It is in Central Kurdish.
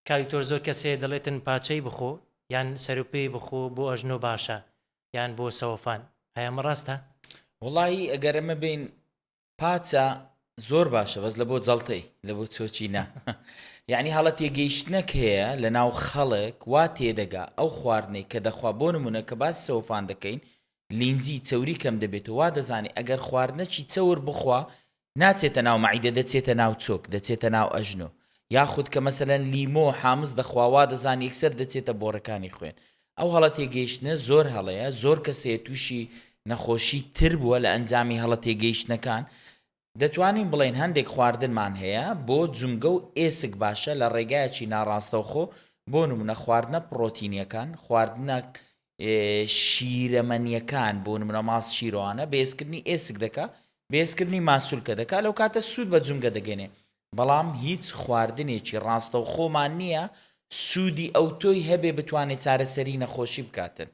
کاویتۆر زۆر کەسێ دەڵێتن پاچەی بخۆ یان سەرپێی بخۆ بۆ ئەژنۆ باشە یان بۆ سەوەفان هەیە ئەمە ڕاستە؟ وڵی ئەگەر ئەمە بین پاچە زۆر باشە بەس لە بۆ جەڵتەی لە بۆ چۆچی نا یعنی هەڵە تێگەیشتنەک هەیە لە ناو خەڵک وا تێدەگا ئەو خواردنەی کە دەخوا بۆ نمونە کە باسی سەوفان دەکەین لینجی چەوری کەم دەبێتەوە وا دەزانێت ئەگەر خواردنەکی چەور بخوا ناچێتە ناو مەعیدە دەچێتە ناو چۆک دەچێتە ناو ئەژنۆ یاخود کە مەسەلەن لیمۆ حامز دەخواوا دەزانانی یەکسەر دەچێتە بۆڕەکانی خوێن ئەو هەڵە تێگەیشتنە زۆر هەڵەیە زۆر کەسێ تووشی نەخۆشی تر بووە لە ئەنجامی هەڵە تێگەیشتنەکان دەتوانین بڵێن هەندێک خواردنمان هەیە بۆ جونگە و ئێسک باشە لە ڕێگایەکی ناڕاستەوخۆ بۆ نمونە خواردنە پرۆتینیەکان خواردنە شیرەمەنیەکان بۆ نمونە ماس شیرۆوانە بێزکردنی ئێسک دەکا بێزکردنی ماسوولکە دەکا لەو کاتە سوود بە جونگە دەگەنێ بەڵام هیچ خواردنێکی ڕاستەوخۆمان نییە سوودی ئەو تۆی هەبێ بتوانێت چارەسەری نەخۆشی بکاتن